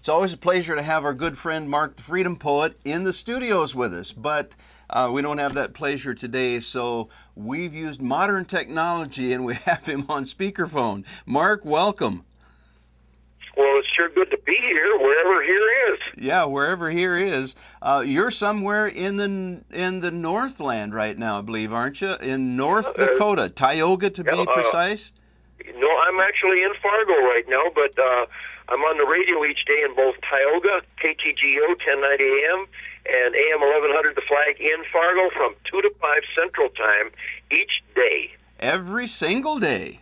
It's always a pleasure to have our good friend Mark the Freedom Poet in the studios with us, but we don't have that pleasure today, so we've used modern technology and we have him on speakerphone. Mark, welcome. Well, it's sure good to be here, wherever here is. Yeah, wherever here is. You're somewhere in the Northland right now, I believe, aren't you? In North Dakota, Tioga to be precise? No, I'm actually in Fargo right now, but I'm on the radio each day in both Tioga, KTGO 1090 AM, and AM 1100 The Flag in Fargo from 2 to 5 Central Time each day. Every single day?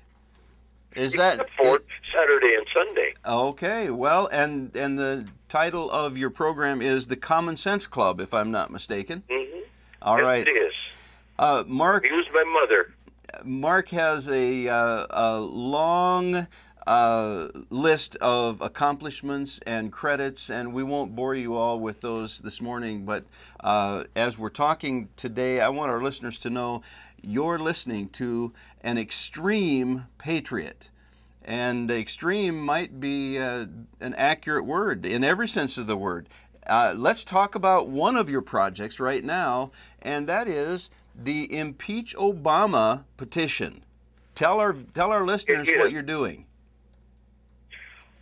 Except for Saturday and Sunday. Okay, well, and the title of your program is The Common Sense Club, if I'm not mistaken. Mm-hmm. All yes, right. It is. Mark. Used by mother. Mark has a long list of accomplishments and credits, and we won't bore you all with those this morning, but as we're talking today, I want our listeners to know you're listening to an extreme patriot. And extreme might be an accurate word in every sense of the word. Let's talk about one of your projects right now, and that is the Impeach Obama petition. Tell our listeners what you're doing.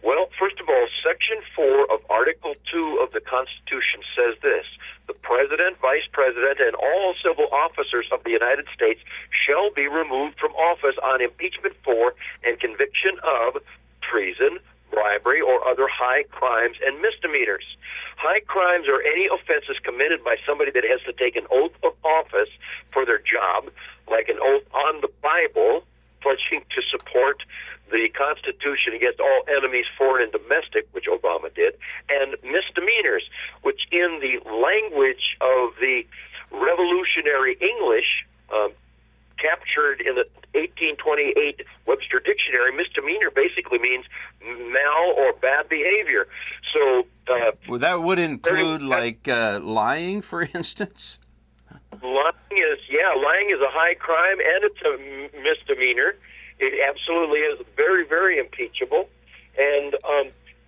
Well, first of all, Section 4 of Article 2 of the Constitution says this: the President, Vice President, and all civil officers of the United States shall be removed from office on impeachment for and conviction of treason, bribery, or other high crimes and misdemeanors. High crimes are any offenses committed by somebody that has to take an oath of office for their job, like an oath on the Bible, pledging to support the Constitution against all enemies, foreign and domestic, which Obama did, and misdemeanors, which in the language of the revolutionary English, captured in the 1828 Webster Dictionary, misdemeanor basically means mal or bad behavior. So, well, that would include lying, for instance. Lying is a high crime and it's a misdemeanor. It absolutely is very, very impeachable. And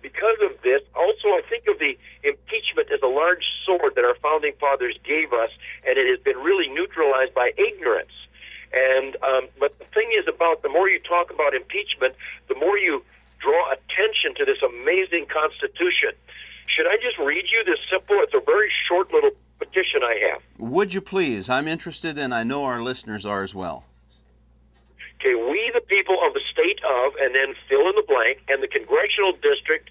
because of this, also I think of the impeachment as a large sword that our founding fathers gave us, and it has been really neutralized by ignorance. And but the thing is about the more you talk about impeachment, the more you draw attention to this amazing Constitution. Should I just read you this simple? It's a very short little petition I have. Would you please? I'm interested, and I know our listeners are as well. Okay, we the people of the state of, and then fill in the blank, and the congressional district,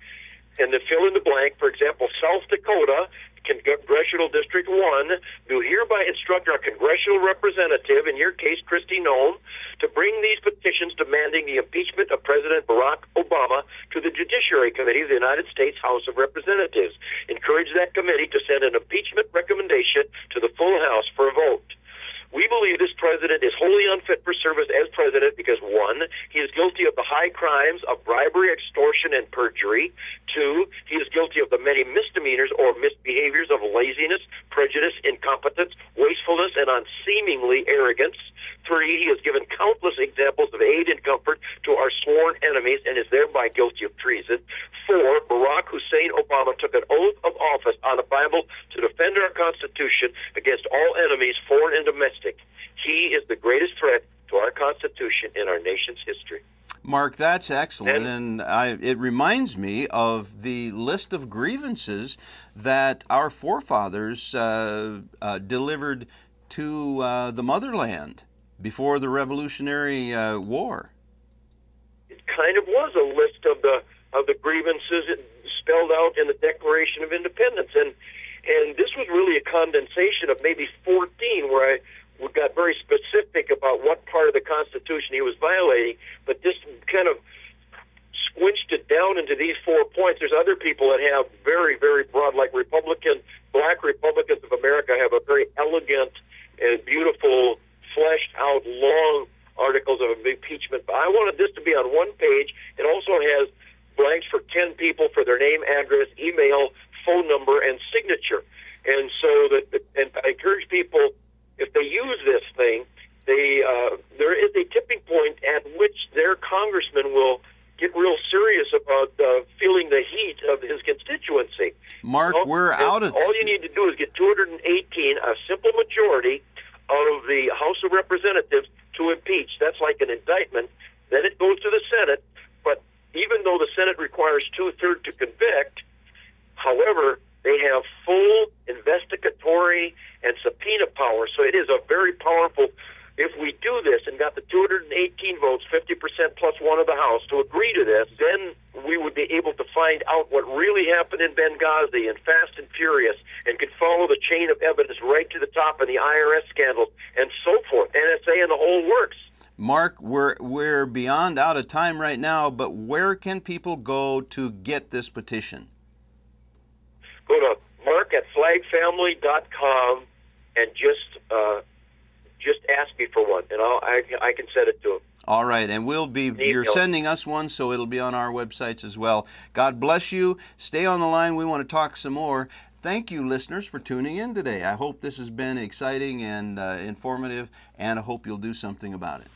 and the fill in the blank, for example, South Dakota, Congressional District 1, do hereby instruct our congressional representative, in your case, Kristi Noem, to bring these petitions demanding the impeachment of President Barack Obama to the Judiciary Committee of the United States House of Representatives. Encourage that committee to send an impeachment recommendation to the full House for a vote. We believe this president is wholly unfit for service as president because, 1, he is guilty of the high crimes of bribery, extortion, and perjury. 2, he is guilty of the many misdemeanors or misbehaviors of laziness, prejudice, incompetence, wastefulness, and unseemingly arrogance. 3, he has given countless examples of aid and comfort to our sworn enemies and is thereby guilty of treason. 4, Barack Hussein Obama took an oath of office on the Bible to defend our Constitution against all enemies, foreign and domestic. He is the greatest threat to our Constitution in our nation's history. Mark, that's excellent, and it reminds me of the list of grievances that our forefathers delivered to the motherland before the Revolutionary War. It kind of was a list of the grievances spelled out in the Declaration of Independence, and this was really a condensation of maybe 14, where we got very specific about what part of the Constitution he was violating, but this kind of squinched it down into these 4 points. There's other people that have very, very broad, like Black Republicans of America have a very elegant and beautiful, fleshed out, long articles of impeachment. But I wanted this to be on one page. It also has blanks for 10 people for their name, address, email, phone number, and signature. And so and I encourage people, if they use this thing, there is a tipping point at which their congressman will get real serious about feeling the heat of his constituency. Mark, we're out of all you need to do is get 218, a simple majority of the House of Representatives to impeach. That's like an indictment. Then it goes to the Senate. But even though the Senate requires 2/3 to convict, however, they have full investigatory and subpoena power. So it is a very powerful. If we do this and got the 218 votes, 50% plus one of the House, to agree to this, then we would be able to find out what really happened in Benghazi and Fast and Furious, and could follow the chain of evidence right to the top of the IRS scandals and so forth, NSA and the whole works. Mark, we're beyond out of time right now, but where can people go to get this petition? Go to mark@flagfamily.com and just ask me for one, and I can send it to them. All right, and you're sending us one, so it'll be on our websites as well. God bless you. Stay on the line. We want to talk some more. Thank you, listeners, for tuning in today. I hope this has been exciting and informative, and I hope you'll do something about it.